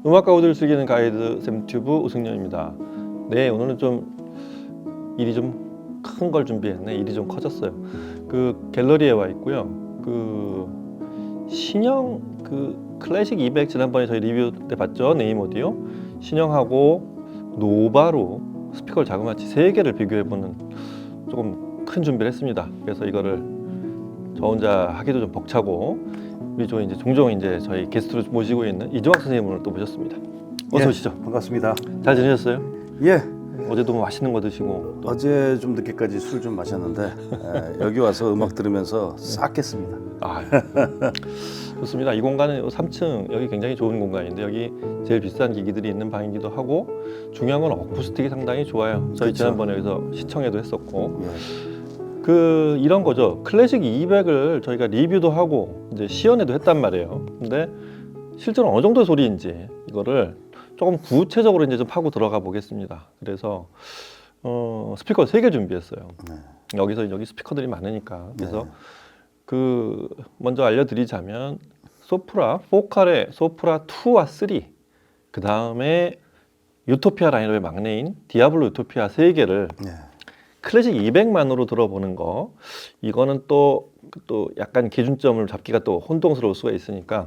음악 가우드를 즐기는 가이드 샘튜브 우승렬입니다. 네, 오늘은 좀 일이 좀 큰 걸 준비했네. 일이 좀 커졌어요. 그 갤러리에 와 있고요. 그 신형 그 클래식 200 지난번에 저희 리뷰 때 봤죠. 네임 오디오 신형하고 노바로 스피커를 자그마치 3개를 비교해보는 조금 큰 준비를 했습니다. 그래서 이거를 저 혼자 하기도 좀 벅차고 우리 저 이제 종종 이제 저희 게스트로 모시고 있는 이종학 선생님을 또 모셨습니다. 어서 오시죠. 반갑습니다. 잘 지내셨어요? 예, 어제도 뭐 맛있는 거 드시고 어제 좀 늦게까지 술 좀 마셨는데 여기 와서 음악 들으면서 싹 깼습니다. 아, 좋습니다. 이 공간은 3층 여기 굉장히 좋은 공간인데 여기 제일 비싼 기기들이 있는 방이기도 하고 중요한 건 어쿠스틱이 상당히 좋아요. 저희 그쵸. 지난번에 여기서 시청회도 했었고 예. 그 이런 거죠. 클래식 200을 저희가 리뷰도 하고 이제 시연회도 했단 말이에요. 근데 실제로 어느 정도 소리인지 이거를 조금 구체적으로 이제 좀 파고 들어가 보겠습니다. 그래서 스피커 3개 준비했어요. 네. 여기 스피커들이 많으니까. 그래서 네. 그 먼저 알려드리자면 소프라 보컬의 소프라 2와 3, 그 다음에 유토피아 라인업의 막내인 디아블로 유토피아 3개를 네. 클래식 200만으로 들어보는 거, 이거는 또 약간 기준점을 잡기가 또 혼동스러울 수가 있으니까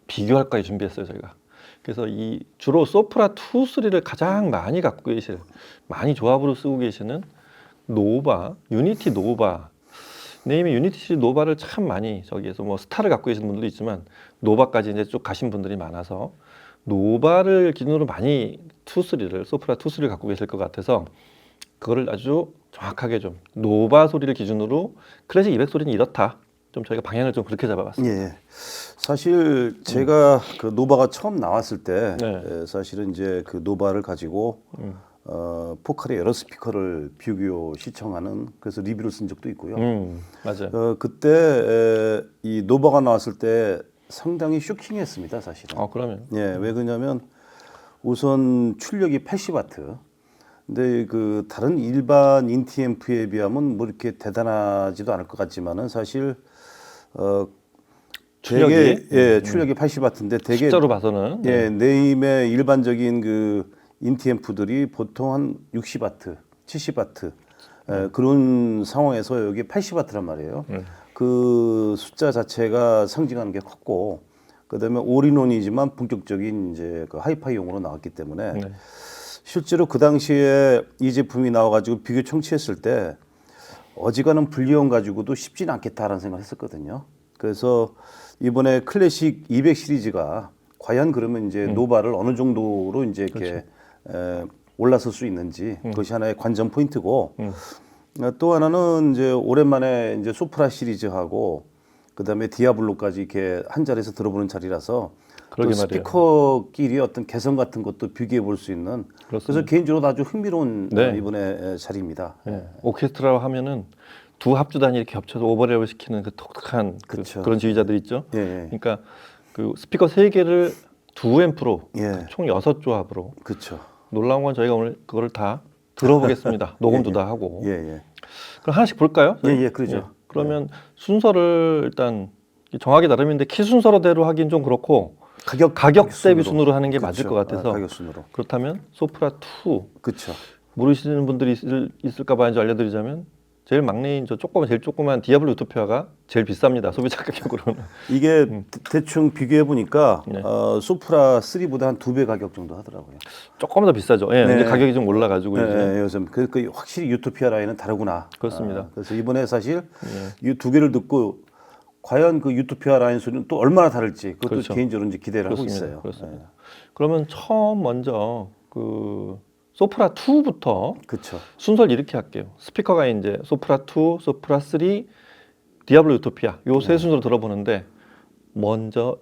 비교할까지 준비했어요 저희가. 그래서 이 주로 소프라 2, 3를 가장 많이 갖고 계실, 많이 조합으로 쓰고 계시는 노바, 유니티 노바, 네임이 유니티 시리즈 노바를 참 많이 저기에서 뭐 스타를 갖고 계시는 분들도 있지만 노바까지 이제 쭉 가신 분들이 많아서 노바를 기준으로 많이 2, 3를 소프라 2, 3를 갖고 계실 것 같아서 그거를 아주 정확하게 좀 노바 소리를 기준으로 클래식 200 소리는 이렇다. 좀 저희가 방향을 좀 그렇게 잡아봤습니다. 예. 사실 제가 그 노바가 처음 나왔을 때 네. 사실은 이제 그 노바를 가지고 포칼의 여러 스피커를 비교 시청하는 그래서 리뷰를 쓴 적도 있고요. 맞아요. 그때 이 노바가 나왔을 때 상당히 쇼킹했습니다, 사실은. 그러면 예, 왜 그러냐면 우선 출력이 80와트. 근데 그 다른 일반 인티앰프에 비하면 뭐 이렇게 대단하지도 않을 것 같지만은 사실 출력이? 되게 출력이 80와트인데 되게 숫자로 봐서는 네임의 일반적인 그 인티앰프들이 보통 한 60와트, 70와트 그런 상황에서 여기 80와트란 말이에요. 그 숫자 자체가 상징하는 게 컸고 그다음에 올인원이지만 본격적인 이제 그 하이파이용으로 나왔기 때문에 네. 실제로 그 당시에 이 제품이 나와가지고 비교 청취했을 때 어지간한 불리움 가지고도 쉽지는 않겠다라는 생각을 했었거든요. 그래서 이번에 클래식 200 시리즈가 과연 그러면 이제 노바를 어느 정도로 이제 이렇게 올라설 수 있는지 그것이 하나의 관전 포인트고 또 하나는 이제 오랜만에 이제 소프라 시리즈하고 그다음에 디아블로까지 이렇게 한 자리에서 들어보는 자리라서 그러게 또 말이에요. 스피커끼리 어떤 개성 같은 것도 비교해 볼 수 있는 그래서 개인적으로 아주 흥미로운 네. 이번에 자리입니다. 오케스트라 하면은 두 합주단이 이렇게 겹쳐서 오버랩을 시키는 그 독특한 그런 지휘자들 있죠. 예, 예. 그러니까 그 스피커 3개를 두 앰프로 예. 총 6조합으로 그렇죠. 놀라운 건 저희가 오늘 그거를 다 들어보겠습니다. 녹음도 다 하고. 예, 예. 그럼 하나씩 볼까요? 예, 예, 그러죠. 그러면 순서를 일단 정하기 나름인데 키 순서대로 하긴 좀 그렇고 가격 대비 순으로 하는 게 맞을 것 같아서 가격 순으로. 그렇다면 소프라 2 그렇죠. 모르시는 분들이 있을까 봐 이제 알려드리자면 제일 막내인 제일 조그만 디아블로 유토피아가 제일 비쌉니다. 소비자 가격으로는. 이게 대충 비교해 보니까 네. 소프라 3보다 한 2배 가격 정도 하더라고요. 조금 더 비싸죠. 예, 네. 이제 가격이 좀 올라가지고 이제 네, 요즘 그 확실히 유토피아 라인은 다르구나. 그렇습니다. 그래서 이번에 사실 이 두 개를 듣고 과연 그 유토피아 라인 소리는 또 얼마나 다를지 그것도 그렇죠. 개인적으로 이제 기대를 하고 그렇습니다. 있어요. 그렇습니다. 그러면 처음 먼저 그 소프라 2부터 그렇죠. 순서를 이렇게 할게요. 스피커가 이제 소프라 2, 소프라 3, 디아블로 유토피아 요 세 순서로 들어보는데 먼저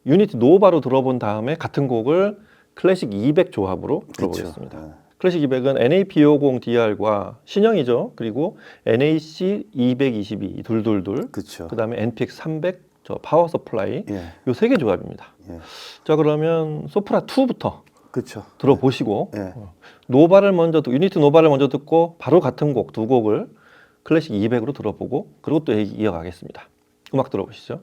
유니티 노바로 들어본 다음에 같은 곡을 클래식 200 조합으로 들어보겠습니다. 그렇죠. 클래식 200은 NA250DR과 신형이죠. 그리고 NAC 222 둘둘둘. 그렇죠. 그다음에 NPX 300 저 파워 서플라이. 예. 요 세 개 조합입니다. 예. 자, 그러면 소프라 2부터 그렇죠. 들어보시고 예. 유니티 노바를 먼저 듣고 바로 같은 곡 두 곡을 클래식 200으로 들어보고 그리고 또 이어가겠습니다. 음악 들어보시죠.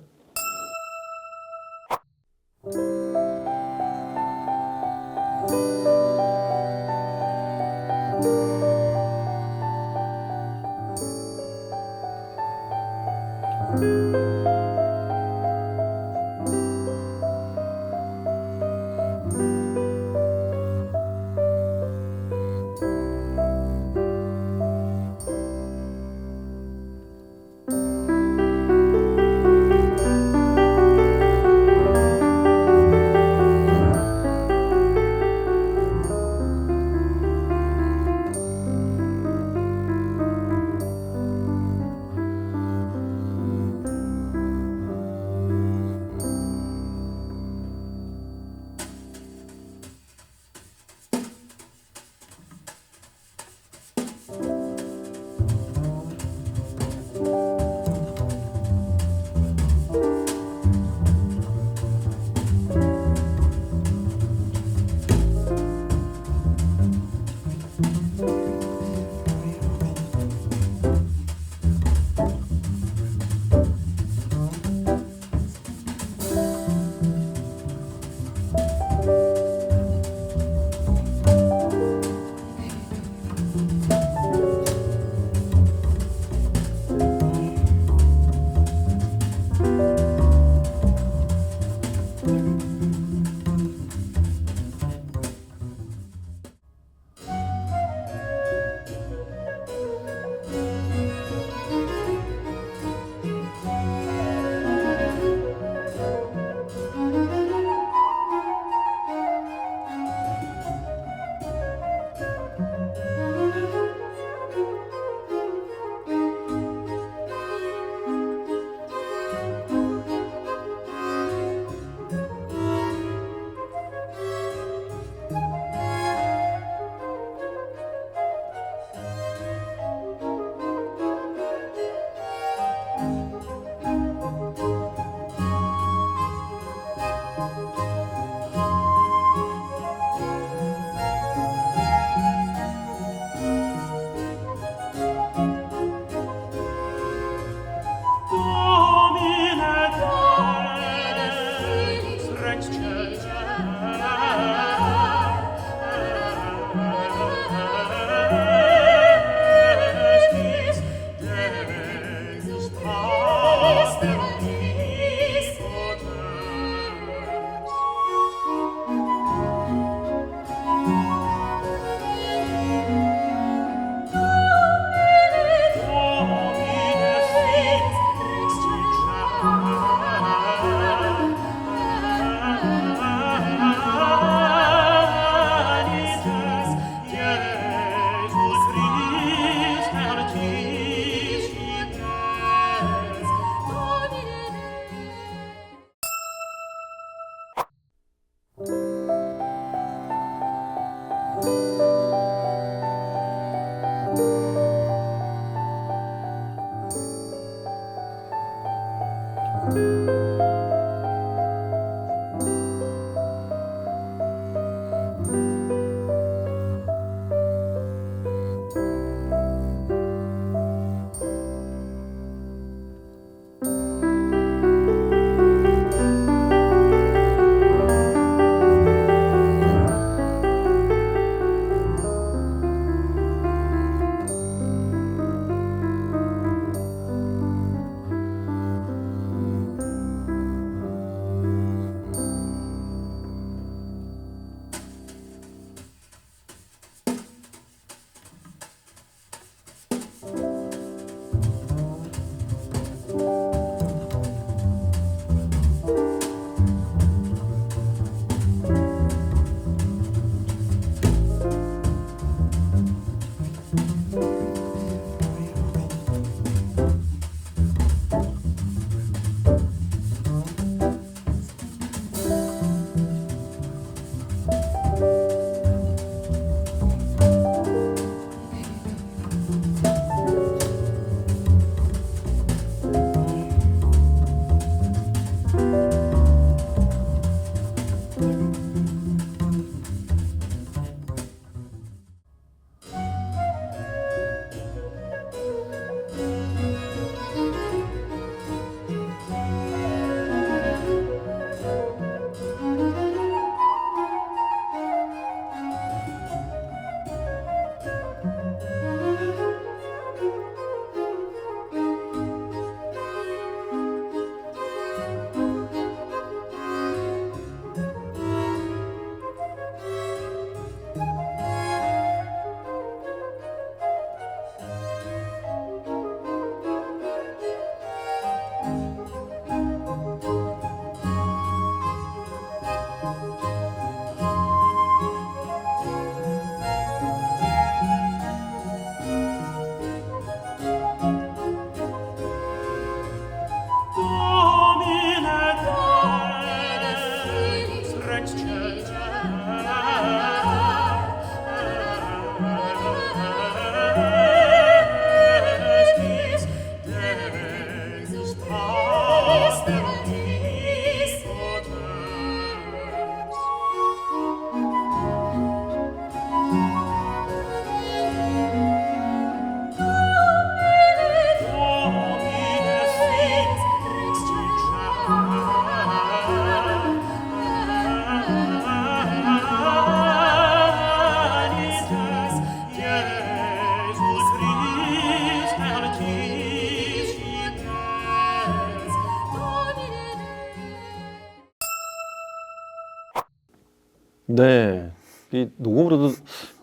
네, 이 녹음으로도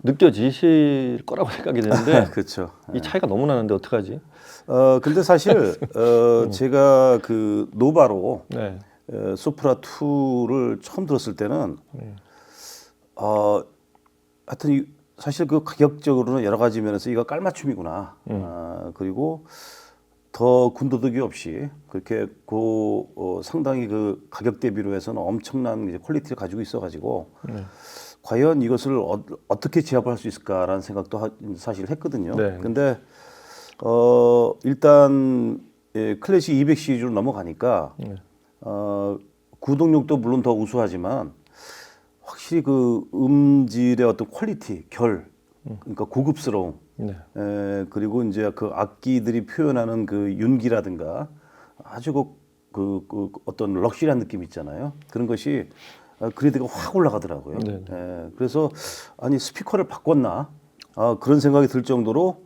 느껴지실 거라고 생각이 되는데 그렇죠. 이 차이가 너무 나는데 어떡하지? 근데 사실 제가 그 노바로 네, 소프라 2를 처음 들었을 때는 하여튼 사실 그 가격적으로는 여러 가지 면에서 이거 깔맞춤이구나. 그리고 더 군더더기 없이 그렇게 상당히 그 가격 대비로 해서는 엄청난 이제 퀄리티를 가지고 있어가지고 과연 이것을 어떻게 제압을 할 수 있을까라는 생각도 사실 했거든요. 네. 근데 일단 클래식 200 시리즈로 넘어가니까 구동력도 물론 더 우수하지만 확실히 그 음질의 어떤 퀄리티, 그러니까 고급스러움, 네, 그리고 이제 그 악기들이 표현하는 그 윤기라든가 아주 그 어떤 럭셔리한 느낌 있잖아요. 그런 것이 그래드가 확 올라가더라고요. 네. 그래서 아니 스피커를 바꿨나 그런 생각이 들 정도로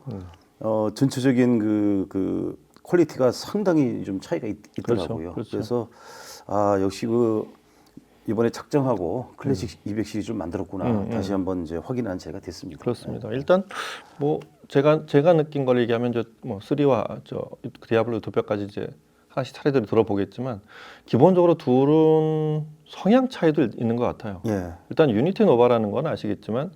전체적인 그 퀄리티가 상당히 좀 차이가 있더라고요. 그렇죠. 그래서 역시 이번에 작정하고 클래식 200 시리즈를 만들었구나. 다시 한번 이제 확인한 제가 됐습니다. 그렇습니다. 일단 뭐 제가 느낀 걸 얘기하면 뭐 3와 디아블로 2뼈까지 이제 하나씩 차례대로 들어보겠지만 기본적으로 둘은 성향 차이도 있는 것 같아요. 예. 일단 유니티 노바라는 건 아시겠지만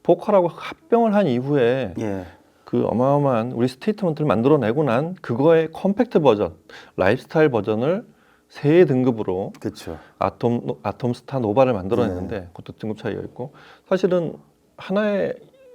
보컬하고 합병을 한 이후에 예. 그 어마어마한 우리 스테이트먼트를 만들어내고 난 그거의 컴팩트 버전, 라이프스타일 버전을 세 등급으로 그렇죠. 아톰스타 노바를 만들어냈는데 그것도 등급 차이가 있고 사실은 하나의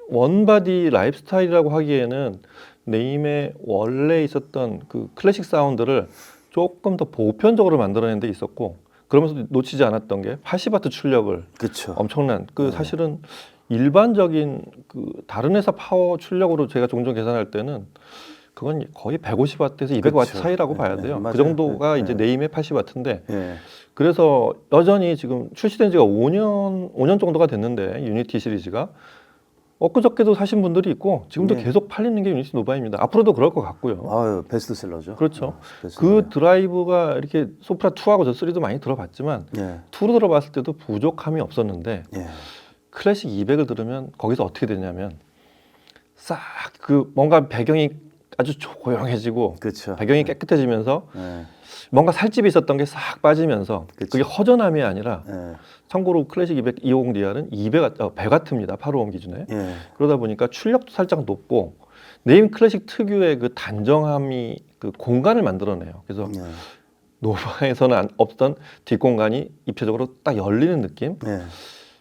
원바디 라이프스타일이라고 하기에는 네임의 원래 있었던 그 클래식 사운드를 조금 더 보편적으로 만들어낸 데 있었고 그러면서 놓치지 않았던 게 80와트 출력을 그렇죠. 엄청난 사실은 일반적인 그 다른 회사 파워 출력으로 제가 종종 계산할 때는 그건 거의 150와트에서 200와트 그렇죠. 차이라고 봐야 돼요. 맞아요. 그 정도가 네, 이제 네. 네임의 80와트인데 예. 그래서 여전히 지금 출시된 지가 5년 정도가 됐는데 유니티 시리즈가 엊그저께도 사신 분들이 있고 지금도 네. 계속 팔리는 게 유니티 노바입니다. 앞으로도 그럴 것 같고요. 아유, 베스트셀러죠. 그렇죠. 베스트셀러. 그 드라이브가 이렇게 소프라 2하고 저 3도 많이 들어봤지만 예. 2로 들어봤을 때도 부족함이 없었는데 예. 클래식 200을 들으면 거기서 어떻게 되냐면 싹 그 뭔가 배경이 아주 조용해지고 그렇죠. 배경이 깨끗해지면서 예. 뭔가 살집이 있었던 게 싹 빠지면서 그쵸. 그게 허전함이 아니라 예. 참고로 클래식 250DR은 100와트입니다. 8호음 기준에. 예. 그러다 보니까 출력도 살짝 높고 네임 클래식 특유의 그 단정함이 그 공간을 만들어내요. 그래서 예. 노바에서는 없던 뒷공간이 입체적으로 딱 열리는 느낌 예.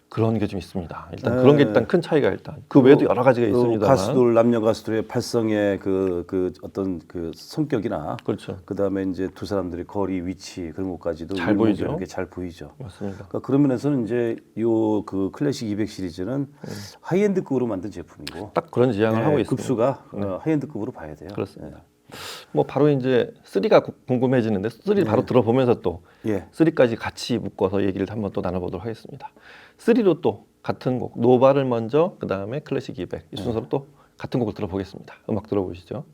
그런 게 좀 있습니다. 일단 네. 그런 게 일단 큰 차이가 일단 그 외에도 여러 가지가 있습니다만 남녀 가수들의 발성의 그 어떤 그 성격이나 그렇죠. 그 다음에 이제 두 사람들의 거리 위치 그런 것까지도 잘 보이죠. 이렇게 잘 보이죠. 맞습니다. 그러니까 그런 면에서는 이제 요 그 클래식 200 시리즈는 하이엔드급으로 만든 제품이고 딱 그런 지향을 하고 있습니다. 급수가 하이엔드급으로 봐야 돼요. 그렇습니다. 뭐 바로 이제 3가 궁금해지는데 3 바로 들어보면서 또 예. 3까지 같이 묶어서 얘기를 한번 또 나눠보도록 하겠습니다. 3로 또 같은 곡 노바를 먼저 그 다음에 클래식 200 이 순서로 또 같은 곡을 들어보겠습니다. 음악 들어보시죠.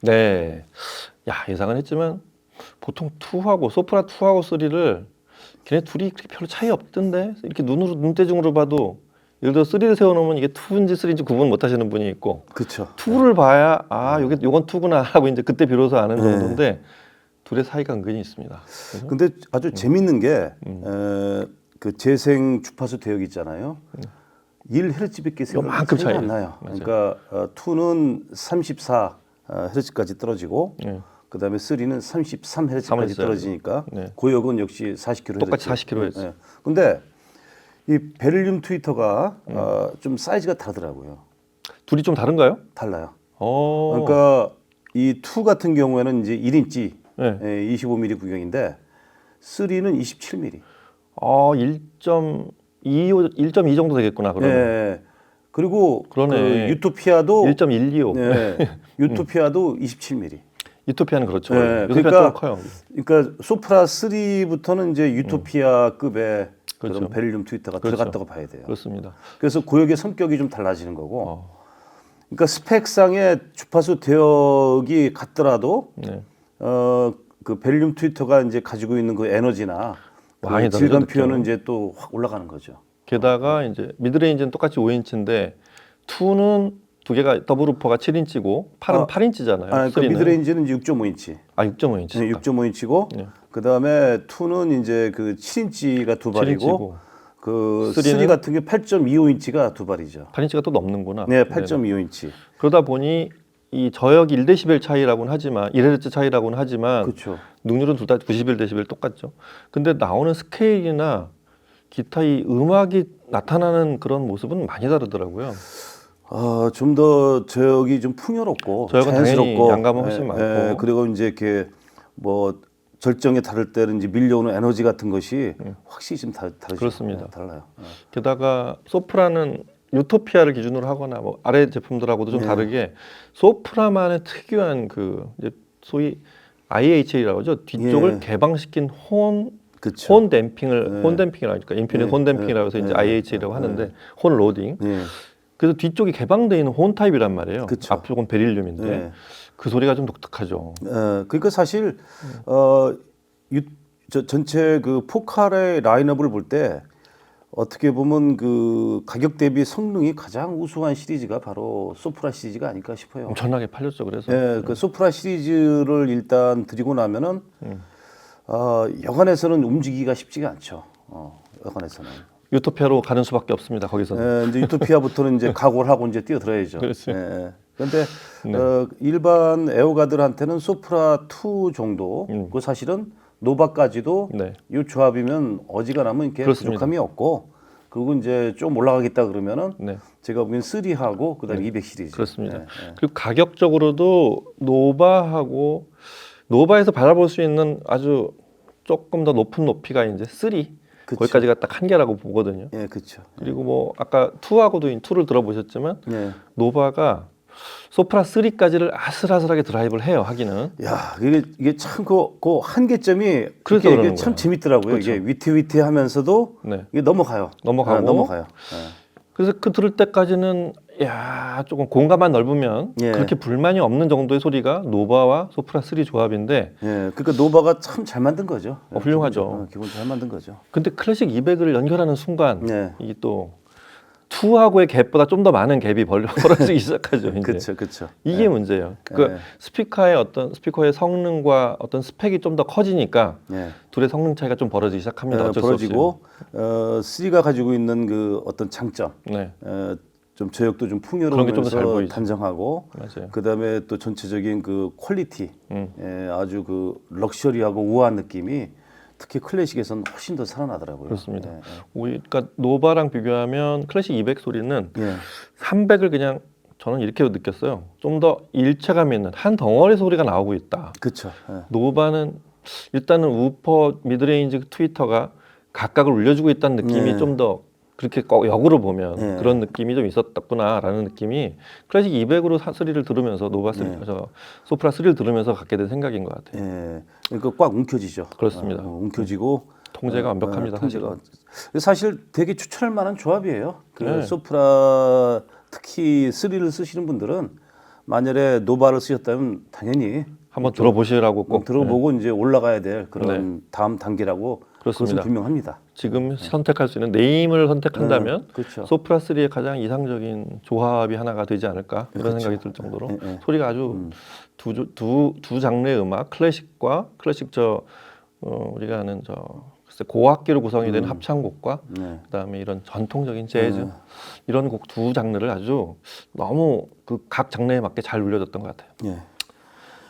네. 야, 예상은 했지만 보통 2하고 소프라 2하고 3를 걔네 둘이 그렇게 별로 차이 없던데 이렇게 눈대중으로 봐도 예를 들어 3를 세워놓으면 이게 2인지 3인지 구분 못 하시는 분이 있고 그렇죠. 2를 봐야 요건 2구나 하고 이제 그때 비로소 아는 네. 정도인데 둘의 사이가 은근히 있습니다. 그래서 근데 아주 재밌는 게 그 재생 주파수 대역 있잖아요. 1Hz밖에 요만큼 차이가 안 차이예요. 나요. 맞아요. 그러니까 2는 34Hz까지 떨어지고 네. 그다음에 3는 33Hz까지 3Hz. 떨어지니까 네. 고역은 역시 40kHz. 똑같이 40kHz. 네. 근데 이 베릴륨 트위터가 좀 사이즈가 다르더라고요. 둘이 좀 다른가요? 달라요. 어. 그러니까 이 2 같은 경우에는 이제 1인치 네. 25mm 구경인데 3는 27mm. 1.2 정도 되겠구나 그러면. 네. 그리고 그러네. 그 유토피아도 1.125. 네. 유토피아도 27mm. 유토피아는 그렇죠. 네, 유토피아 그러니까 좀 커요. 그러니까 소프라 3부터는 이제 유토피아급의 그렇죠. 그런 베릴륨 트위터가 그렇죠. 들어갔다고 봐야 돼요. 그렇습니다. 그래서 고역의 성격이 좀 달라지는 거고. 어. 그러니까 스펙상의 주파수 대역이 같더라도 네. 그 베릴륨 트위터가 이제 가지고 있는 그 에너지나 많이 그 질감 다르죠, 표현은 이제 또 확 올라가는 거죠. 게다가 이제 미드레인지는 똑같이 5인치인데 2는 두 개가 더블 우퍼가 7인치고 8은 8인치잖아요. 그러니까 3는. 미드레인지는 이제 6.5인치. 6.5인치. 네, 6.5인치고 네. 그다음에 2는 이제 그 7인치가 두 발이고 7인치고 그 3는 3 같은 게 8.25인치가 두 발이죠. 8인치가 또 넘는구나. 네, 8.25인치. 그러다 보니 이 저역이 1dB 차이라고는 하지만 1Hz 차이라고는 하지만 그렇죠. 능률은 둘 다 91dB 똑같죠. 근데 나오는 스케일이나 기타 이 음악이 나타나는 그런 모습은 많이 다르더라고요. 좀 더 저역이 좀 풍요롭고 저역은 당연히 자연스럽고 양감은 훨씬 많고. 그리고 이제 이렇게 뭐 절정에 다를 때는 이제 밀려오는 에너지 같은 것이 확실히 좀 다르죠. 그렇습니다. 네, 달라요. 게다가 소프라는 유토피아를 기준으로 하거나 뭐 아래 제품들하고도 좀 다르게 소프라만의 특유한 그 이제 소위 IHA라고 하죠. 뒤쪽을 예. 개방시킨 그렇죠. 혼 댐핑을 혼 댐핑이라고 하니까 인피니트 혼 댐핑이라고 해서 이제 IHA라고 하는데 혼 로딩. 예. 그래서 뒤쪽이 개방되어 있는 혼 타입이란 말이에요. 그쵸. 앞쪽은 베릴륨인데 예. 그 소리가 좀 독특하죠. 그러니까 사실 전체 그 포칼의 라인업을 볼 때 어떻게 보면 그 가격 대비 성능이 가장 우수한 시리즈가 바로 소프라 시리즈가 아닐까 싶어요. 엄청나게 팔렸죠. 그래서 예, 그 소프라 시리즈를 일단 드리고 나면은 여간에서는 움직이기가 쉽지가 않죠. 여간에서는. 유토피아로 가는 수밖에 없습니다. 거기서는. 이제 유토피아부터는 이제 각오를 하고 이제 뛰어들어야죠. 그렇지. 그런데 일반 애호가들한테는 소프라 2 정도, 그 사실은 노바까지도 네. 이 조합이면 어지간하면 이렇게 그렇습니다. 부족함이 없고, 그리고 이제 좀 올라가겠다 그러면은 네. 제가 보기엔 3하고 그다음에 200 시리즈. 그렇습니다. 예, 예. 그리고 가격적으로도 노바에서 바라볼 수 있는 아주 조금 더 높은 높이가 이제 3 그쵸. 거기까지가 딱 한계라고 보거든요. 예, 그렇죠. 그리고 뭐 아까 2를 들어보셨지만 예. 노바가 소프라 3까지를 아슬아슬하게 드라이브를 해요. 하기는. 야, 이게 참 그 한계점이 그래서 이게 그러는 참 거예요. 재밌더라고요. 그렇죠. 이게 위태위태하면서도 네. 이게 넘어가요. 넘어가고. 넘어가요. 그래서 그 들을 때까지는 야 조금 공간만 넓으면 예. 그렇게 불만이 없는 정도의 소리가 노바와 소프라 3 조합인데 예, 그러니까 노바가 참 잘 만든 거죠. 훌륭하죠. 기본 잘 만든 거죠. 근데 클래식 200을 연결하는 순간 네. 이게 또 2하고의 갭보다 좀 더 많은 갭이 벌어지기 시작하죠. 이제. 그렇죠, 그렇죠. 이게 문제예요. 그 스피커의 성능과 어떤 스펙이 좀 더 커지니까 예. 둘의 성능 차이가 좀 벌어지기 시작합니다. 어쩔 수 벌어지고 3가 가지고 있는 그 어떤 장점, 없이. 네, 좀 저역도 좀 그런 게좀더잘 풍요로우면서 보이죠. 단정하고, 맞아요. 그다음에 또 전체적인 그 퀄리티, 아주 그 럭셔리하고 우아한 느낌이 특히 클래식에서는 훨씬 더 살아나더라고요. 그렇습니다. 예, 그러니까 노바랑 비교하면 클래식 200 소리는 예. 300을 그냥 저는 이렇게 느꼈어요. 좀 더 일체감 있는 한 덩어리 소리가 나오고 있다. 그렇죠. 예. 노바는 일단은 우퍼 미드레인지 트위터가 각각을 울려주고 있다는 느낌이 네. 좀 더 그렇게 역으로 보면 네. 그런 느낌이 좀 있었구나라는 느낌이 클래식 200으로 3를 들으면서 노바 3, 소프라 3를 들으면서 갖게 된 생각인 것 같아요. 예. 그러니까 꽉 움켜지죠. 그렇습니다. 움켜지고 통제가 완벽합니다. 통제가. 사실 되게 추천할 만한 조합이에요. 그 네. 소프라 특히 3를 쓰시는 분들은 만약에 노바를 쓰셨다면 당연히 한번 들어보시라고 꼭 들어보고 이제 올라가야 될 그런 다음 단계라고 그것은 그렇습니다. 분명합니다. 지금 선택할 수 있는 네임을 선택한다면 그렇죠. 소프라 3의 가장 이상적인 조합이 하나가 되지 않을까 이런 생각이 들 정도로 소리가 아주 두 장르의 음악 클래식과 클래식 우리가 아는 글쎄 고악기로 구성이 된 합창곡과 그다음에 이런 전통적인 재즈 이런 곡 두 장르를 아주 너무 그 각 장르에 맞게 잘 울려졌던 것 같아요. 예.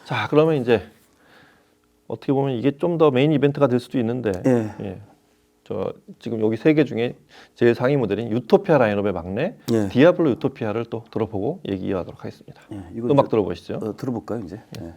자, 그러면 이제 어떻게 보면 이게 좀 더 메인 이벤트가 될 수도 있는데 예. 지금 여기 세 개 중에 제일 상위 모델인 유토피아 라인업의 막내 예. 디아블로 유토피아를 또 들어보고 얘기 이어가도록 하겠습니다. 이거 음악 들어보시죠. 들어볼까요 이제? 예.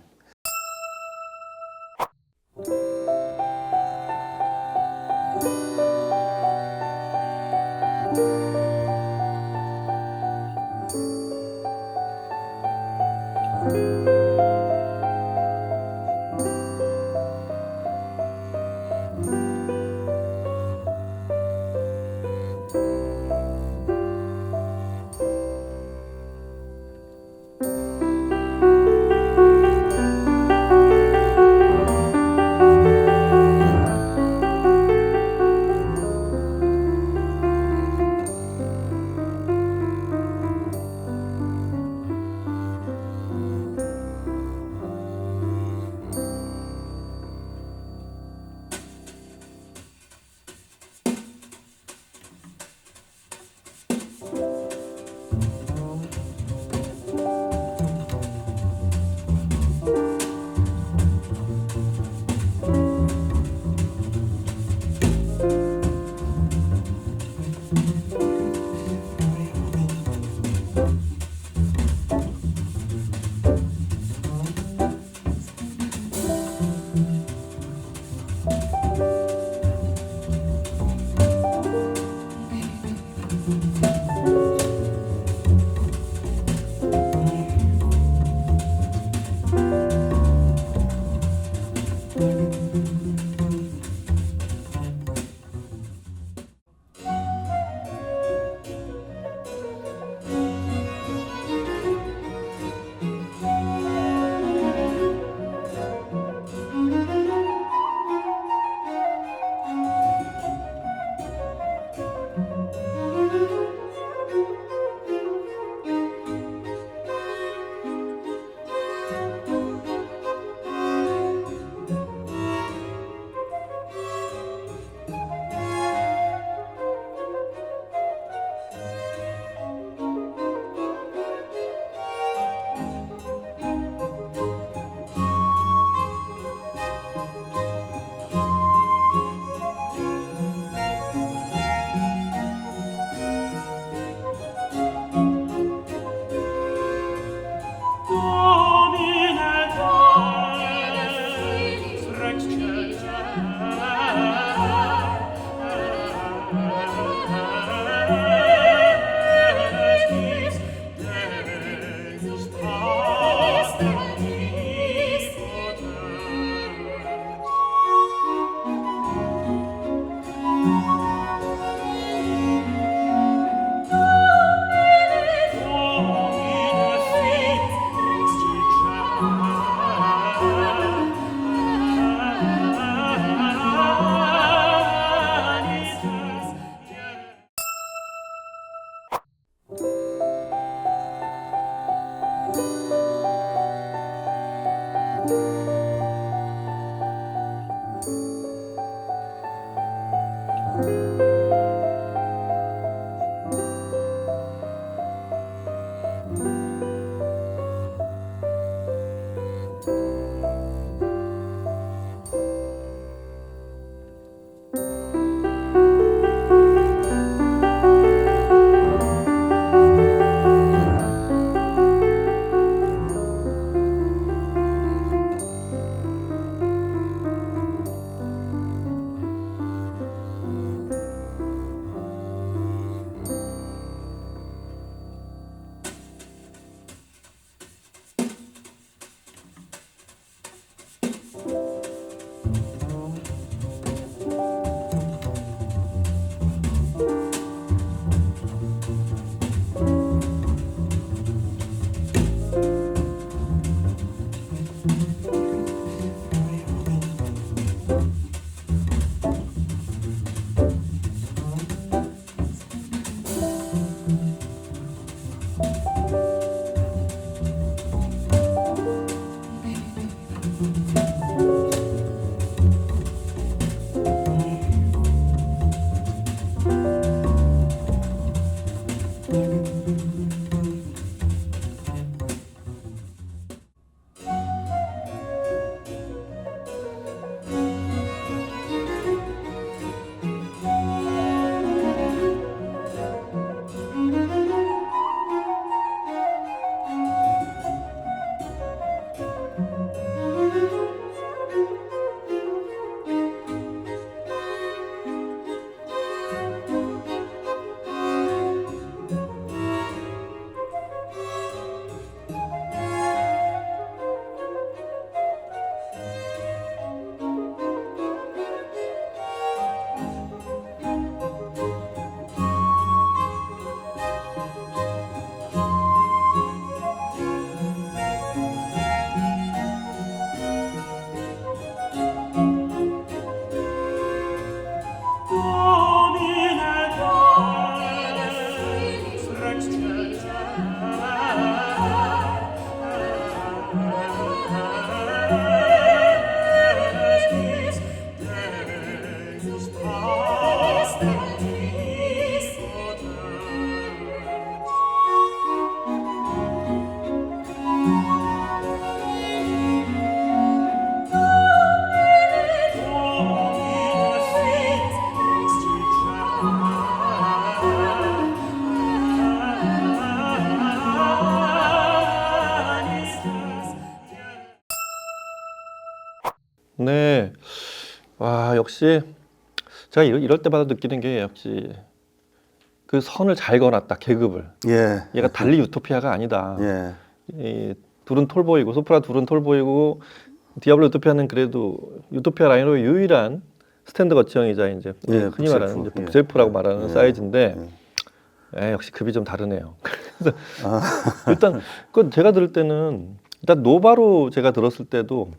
네. 와, 역시 제가 이럴 때마다 느끼는 게 역시 그 선을 잘 그어놨다, 계급을. 예. 얘가 달리 유토피아가 아니다. 예. 이 둘은 톨보이고, 소프라 둘은 톨보이고, 디아블로 유토피아는 그래도 유토피아 라인으로 유일한 스탠드 거치형이자 이제 예, 흔히 말하는 이제 북셀프. 북셀프라고 예. 말하는 예. 사이즈인데, 역시 급이 좀 다르네요. 그래서 아. 일단 그 제가 들을 때는 일단 노바로 제가 들었을 때도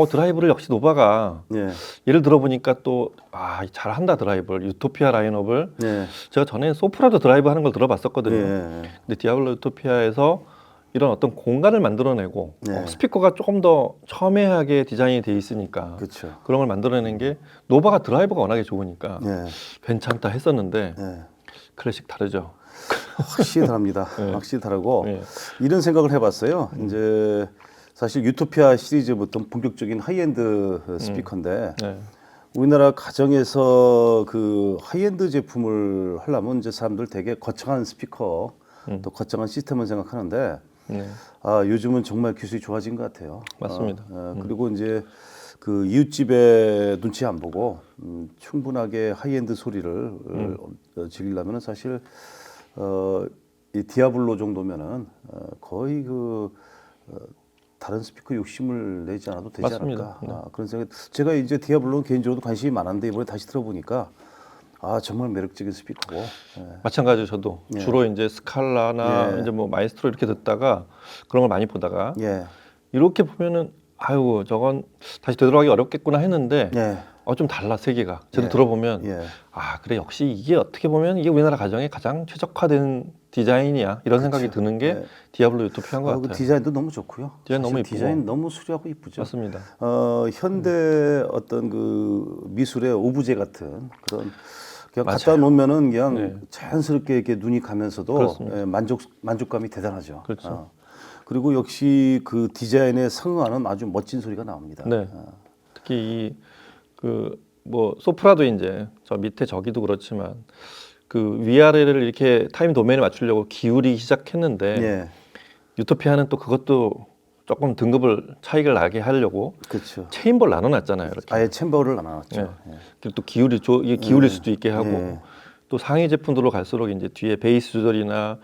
드라이브를 역시 노바가 예. 예를 들어보니까 또 잘한다 드라이브를 유토피아 라인업을 예. 제가 전에 소프라도 드라이브 하는 걸 들어봤었거든요. 예. 근데 디아블로 유토피아에서 이런 어떤 공간을 만들어내고 네. 스피커가 조금 더 첨예하게 디자인이 돼 있으니까 그렇죠. 그런 걸 만들어내는 게 노바가 드라이버가 워낙에 좋으니까 예. 괜찮다 했었는데 예. 클래식 다르죠. 확실히 다릅니다. 네. 확실히 다르고 네. 이런 생각을 해봤어요. 이제 사실 유토피아 시리즈부터 본격적인 하이엔드 스피커인데 네. 우리나라 가정에서 그 하이엔드 제품을 하려면 이제 사람들 되게 거창한 스피커 또 거창한 시스템을 생각하는데 네. 요즘은 정말 기술이 좋아진 것 같아요. 맞습니다. 그리고 이제 그 이웃집에 눈치 안 보고 충분하게 하이엔드 소리를 즐기려면 사실 이 디아블로 정도면은 거의 다른 스피커 욕심을 내지 않아도 되지 맞습니다. 않을까 그런 생각. 제가 이제 디아블로는 개인적으로도 관심이 많았는데 이번에 다시 들어보니까 정말 매력적인 스피커고. 예. 마찬가지로 저도 예. 주로 이제 스칼라나 예. 이제 뭐 마이스트로 이렇게 듣다가 그런 걸 많이 보다가 예. 이렇게 보면은 아유 저건 다시 되돌아가기 어렵겠구나 했는데 예. 좀 달라 세계가. 저도 예. 들어보면 예. 그래 역시 이게 어떻게 보면 이게 우리나라 가정에 가장 최적화된 디자인이야 이런 생각이 드는 게 예. 디아블로 유토피아인 것 그 같아요. 디자인도 너무 좋고요. 디자인 너무 사실 이쁘고. 디자인 너무 수려하고 이쁘죠. 맞습니다. 현대 어떤 그 미술의 오브제 같은 그런 그냥 맞아요. 갖다 놓으면은 그냥 네. 자연스럽게 이렇게 눈이 가면서도 그렇습니다. 만족감이 대단하죠. 그렇죠. 그리고 역시 그 디자인에 상응하는 아주 멋진 소리가 나옵니다. 네. 특히 뭐 소프라도 이제 저 밑에 저기도 그렇지만 그 위아래를 이렇게 타임 도메인에 맞추려고 기울이기 시작했는데 예. 유토피아는 또 그것도 조금 등급을 차이를 나게 하려고 그렇죠. 체인볼 나눠놨잖아요. 이렇게. 아예 챔버를 나눴죠. 네. 그리고 또 이게 기울일 수도 있게 하고 예. 또 상위 제품들로 갈수록 이제 뒤에 베이스 조절이나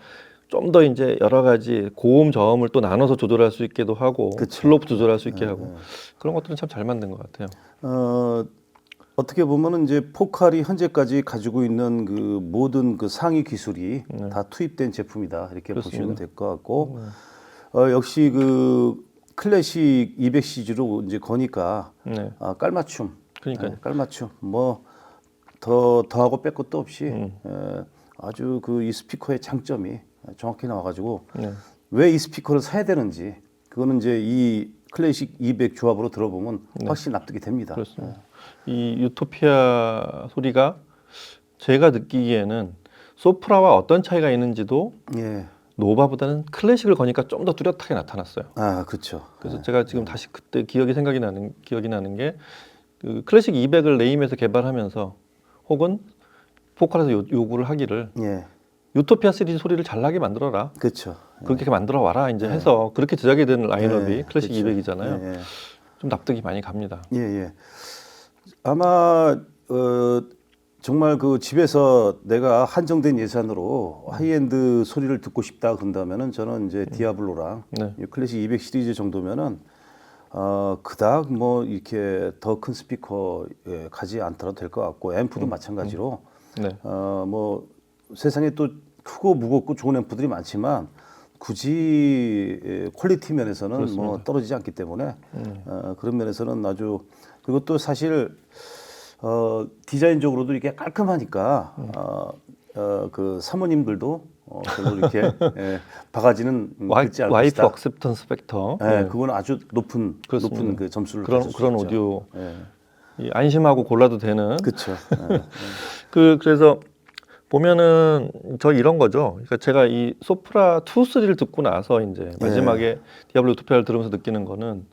좀 더 이제 여러 가지 고음 저음을 또 나눠서 조절할 수 있게도 하고 그쵸. 슬로프 조절할 수 있게 하고 그런 것들은 참 잘 만든 것 같아요. 어떻게 보면은 이제 포칼이 현재까지 가지고 있는 그 모든 그 상위 기술이 다 투입된 제품이다 이렇게 그렇습니다. 보시면 될 것 같고 역시 그 클래식 200 시리즈로 이제 거니까 네. 깔맞춤, 그러니까요. 깔맞춤 뭐 더하고 뺄 것도 없이 아주 그 이 스피커의 장점이 정확히 나와가지고 네. 왜 이 스피커를 사야 되는지 그거는 이제 이 클래식 200 조합으로 들어보면 확실히 납득이 됩니다. 그렇습니다. 이 유토피아 소리가 제가 느끼기에는 소프라와 어떤 차이가 있는지도 예. 노바보다는 클래식을 거니까 좀 더 뚜렷하게 나타났어요. 아, 그렇죠. 그래서 제가 지금 다시 그때 기억이 나는 게 그 클래식 200을 레임에서 개발하면서 혹은 포칼에서 요구를 하기를 예. 유토피아 시리즈 소리를 잘 나게 만들어라. 그렇죠. 그렇게 만들어 와라. 이제 해서 그렇게 제작이 된 라인업이 예, 클래식 그렇죠. 200이잖아요. 예, 예. 좀 납득이 많이 갑니다. 예, 예. 아마 정말 그 집에서 내가 한정된 예산으로 하이엔드 소리를 듣고 싶다 그런다면은 저는 이제 디아블로랑 네. 이 클래식 200 시리즈 정도면은 그닥 뭐 이렇게 더 큰 스피커에 가지 않더라도 될 것 같고 앰프도 마찬가지로 네. 뭐 세상에 또 크고 무겁고 좋은 앰프들이 많지만 굳이 퀄리티 면에서는 뭐 떨어지지 않기 때문에 그런 면에서는 아주 그것도 사실 디자인적으로도 이렇게 깔끔하니까 그 사모님들도 별로 이렇게 바가지는 긁지 않을 와이프 것이다. 억셉턴스 팩터. 네, 그건 아주 높은 그렇습니다. 높은 그 점수를 그런 가질 수 그런 있죠. 오디오 예. 이 안심하고 골라도 되는. 그렇죠. 그래서 보면은 저 이런 거죠. 그러니까 제가 이 소프라 2, 3를 듣고 나서 이제 마지막에 디아블로 유토피아를 들으면서 느끼는 거는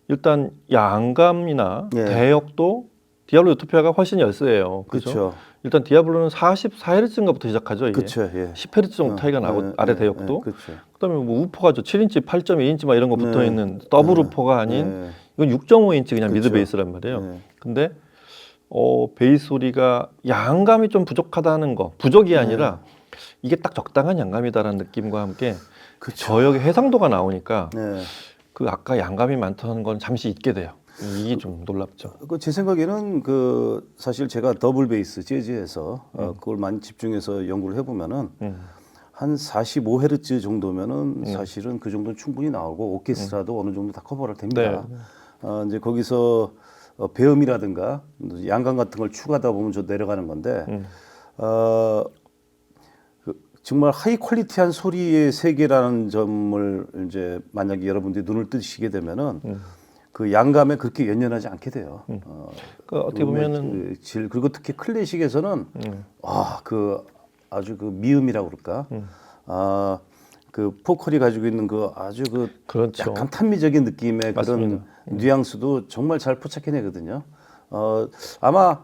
일단 양감이나 예. 대역도 디아블로 유토피아가 훨씬 열세예요. 그죠? 그렇죠. 일단 디아블로는 44Hz인가부터 시작하죠. 이게 그렇죠. 예. 10Hz 정도 차이가 나고 아래 대역도. 그렇죠. 그다음에 뭐 우퍼가 7인치, 8.2인치 막 이런 거 붙어 있는 더블 우퍼가 아닌 이건 6.5인치 그냥 미드 그렇죠. 베이스란 말이에요. 네. 근데 베이스 소리가 양감이 좀 부족하다는 거, 부족이 아니라 이게 딱 적당한 양감이다라는 느낌과 함께 저역의 해상도가 나오니까 네. 그 아까 양감이 많다는 건 잠시 잊게 돼요. 이게 좀 놀랍죠. 제 생각에는 그 사실 제가 더블 베이스 재즈에서 그걸 많이 집중해서 연구를 해보면은 한 45Hz 정도면은 사실은 그 정도는 충분히 나오고 오케스트라도 어느 정도 다 커버를 됩니다. 이제 거기서 배음이라든가 양감 같은 걸 추가하다 보면 저 내려가는 건데 정말 하이 퀄리티한 소리의 세계라는 점을 이제 만약에 여러분들이 눈을 뜨시게 되면은 그 양감에 그렇게 연연하지 않게 돼요. 그 어떻게 보면은 그 질 그리고 특히 클래식에서는 그 아주 그 미음이라고 그럴까? 그 포컬이 가지고 있는 그 아주 그 그렇죠. 약간 탄미적인 느낌의 맞습니다. 그런 뉘앙스도 정말 잘 포착해내거든요. 아마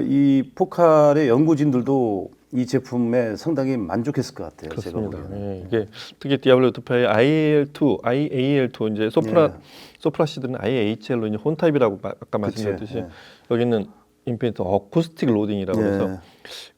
이 포칼의 연구진들도 이 제품에 상당히 만족했을 것 같아요. 그렇습니다. 제가 보기에는. 예, 이게 특히 디아블로 유토피아의 IAL2 이제 소프라 시드는 IHL로 이제 혼 타입이라고 아까 말씀드렸듯이 예. 여기는 인피니트 어쿠스틱 로딩이라고 해서 예.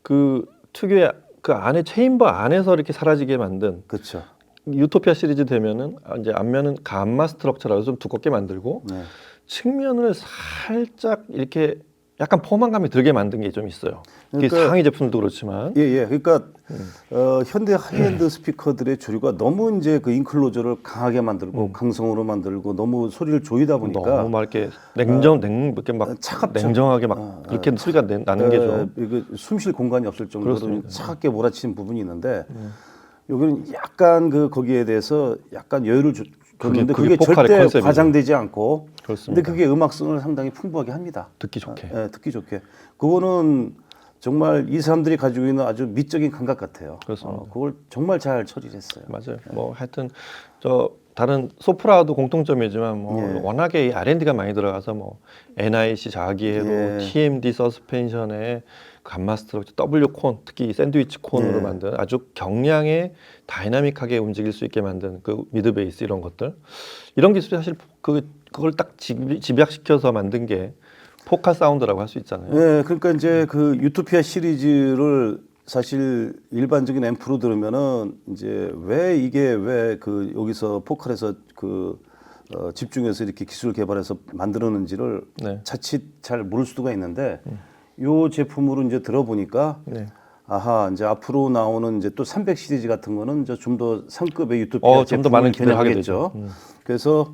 그 특유의 그 안에 체인버 안에서 이렇게 사라지게 만든 그렇죠. 유토피아 시리즈 되면은 이제 앞면은 감마 스트럭처라고 좀 두껍게 만들고 네. 측면을 살짝 이렇게 약간 포만감이 들게 만든 게 좀 있어요. 이게 그러니까- 상위 제품들도 그렇지만 예. 그러니까 현대 하이엔드 스피커들의 주류가 너무 이제 그 인클로저를 강하게 만들고 강성으로 만들고 너무 소리를 조이다 보니까 너무 막 이렇게 이렇게 막 차갑죠. 냉정하게 막 그렇게 소리가 나는 게 좀. 이거 숨쉴 공간이 없을 정도로 그렇습니다. 차갑게 몰아치는 부분이 있는데 여기는 약간 그 거기에 대해서 약간 여유를 줬는데 그게 그게 포칼의 절대 컨셉이죠. 과장되지 않고 그렇습니다. 근데 그게 음악성을 상당히 풍부하게 합니다. 듣기 좋게. 듣기 좋게. 그거는 정말 이 사람들이 가지고 있는 아주 미적인 감각 같아요. 그렇습니다. 그걸 정말 잘 처리를 했어요. 맞아요. 뭐 하여튼 저 다른 소프라도 공통점이지만 뭐 워낙에 이 R&D가 많이 들어가서 뭐 NIC 자기회로 TMD 서스펜션에 감마 스트럭처 W 콘 특히 샌드위치 콘으로 만든 아주 경량의 다이나믹하게 움직일 수 있게 만든 그 미드 베이스 이런 것들 이런 기술이 사실 그걸 딱 집약시켜서 만든 게 포칼 사운드라고 할 수 있잖아요. 네, 그러니까 이제 그 유토피아 시리즈를 사실 일반적인 앰프로 들으면은 이제 왜 그 여기서 포칼에서 그 집중해서 이렇게 기술 개발해서 만들었는지를 자칫 잘 모를 수가 있는데 요 제품으로 이제 들어보니까 아하 이제 앞으로 나오는 이제 또 300 시리즈 같은 거는 좀 더 상급의 유토피아 좀 더 많은 기대를 하게 되죠. 그래서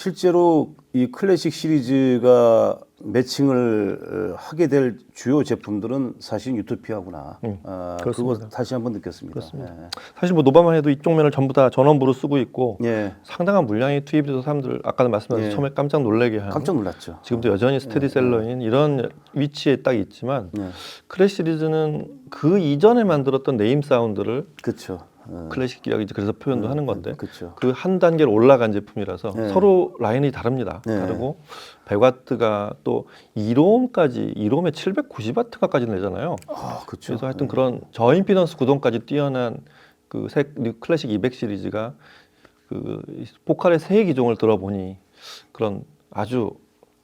실제로 이 클래식 시리즈가 매칭을 하게 될 주요 제품들은 사실 유토피아구나. 그거 그렇습니다. 다시 한번 느꼈습니다. 그렇습니다. 사실 뭐 노바만 해도 이쪽 면을 전부 다 전원부로 쓰고 있고 예. 상당한 물량이 투입이 돼서 사람들 아까도 말씀드린 예. 처음에 깜짝 놀라게 하는 깜짝 놀랐죠. 지금도 여전히 스테디셀러인 이런 위치에 딱 있지만 예. 클래식 시리즈는 그 이전에 만들었던 네임 사운드를 그렇죠. 클래식 기억이 그래서 표현도 하는 건데 그렇죠. 그 한 단계로 올라간 제품이라서 네. 서로 라인이 다릅니다. 네. 다르고 100와트가 또 2롬까지 2롬에 790와트까지 내잖아요. 아, 그렇죠. 그래서 하여튼 그런 저임피던스 구동까지 뛰어난 그 클래식 200 시리즈가 그 보컬의 세 기종을 들어보니 그런 아주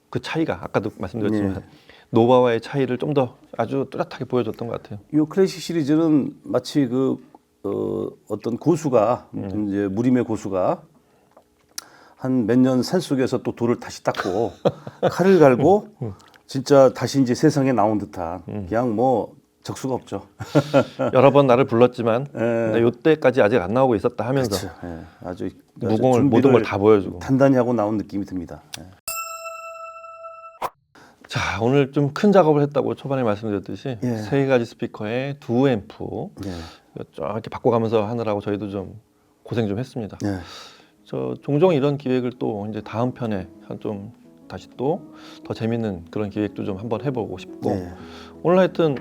그 차이가 아까도 말씀드렸지만 네. 노바와의 차이를 좀 더 아주 뚜렷하게 보여줬던 것 같아요. 이 클래식 시리즈는 마치 어떤 고수가 이제 무림의 고수가 한 몇 년 산 속에서 또 돌을 다시 닦고 칼을 갈고 진짜 다시 이제 세상에 나온 듯한 그냥 뭐 적수가 없죠. 여러 번 나를 불렀지만 예. 이때까지 아직 안 나오고 있었다 하면서 그렇죠. 예. 아주 무공을 모든 준비를 걸 다 보여주고. 단단히 하고 나온 느낌이 듭니다. 예. 자, 오늘 좀 큰 작업을 했다고 초반에 말씀드렸듯이 예. 세 가지 스피커에 두 앰프 예. 이렇게 바꿔가면서 하느라고 저희도 좀 고생 좀 했습니다. 예. 저 종종 이런 기획을 또 이제 다음 편에 좀 다시 또 더 재밌는 그런 기획도 좀 한번 해보고 싶고 예. 오늘 하여튼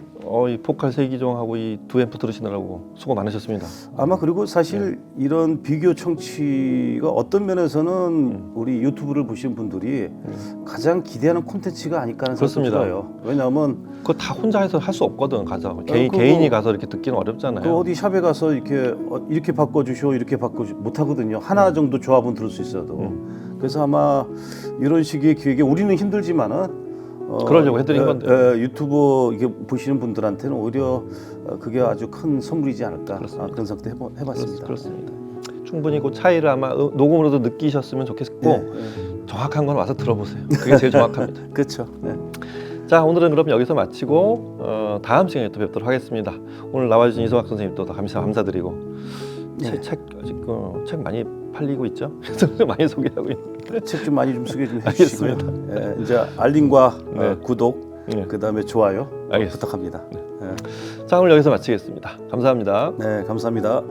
이 포칼 세 기종하고 이 두 앰프 들으시느라고 수고 많으셨습니다. 아마 그리고 사실 이런 비교 청취가 어떤 면에서는 우리 유튜브를 보시는 분들이 가장 기대하는 콘텐츠가 아닐까 하는 생각이 그렇습니다. 들어요. 왜냐하면 그거 다 혼자 해서 할 수 없거든 가서 그거- 개인이 가서 이렇게 듣기는 어렵잖아요. 그 어디 샵에 가서 이렇게 바꿔주시오 이렇게 바꿔주 못 하거든요. 하나 정도 조합은 들을 수 있어도. 그래서 아마 이런 식의 기획에 우리는 힘들지만은 그러려고 해드린 건데. 유튜브 이게 보시는 분들한테는 오히려 그게 아주 큰 선물이지 않을까 그런 생각도 해봤습니다. 그렇습니다. 충분히 그 차이를 아마 녹음으로도 느끼셨으면 좋겠고 네, 정확한 건 와서 들어보세요. 그게 제일 정확합니다. 그렇죠. 네. 자, 오늘은 그럼 여기서 마치고 다음 시간에 또 뵙도록 하겠습니다. 오늘 나와주신 이성학 선생님도 더 감사드리고 네. 책 아직 책 많이 팔리고 있죠? 그래서 많이 소개하고 있는데 책 좀 많이 좀 소개 좀 해주시고요. 예, 이제 알림과 네. 구독, 네. 그다음에 좋아요 알겠습니다. 부탁합니다. 자, 오늘 여기서 마치겠습니다. 감사합니다. 네, 감사합니다.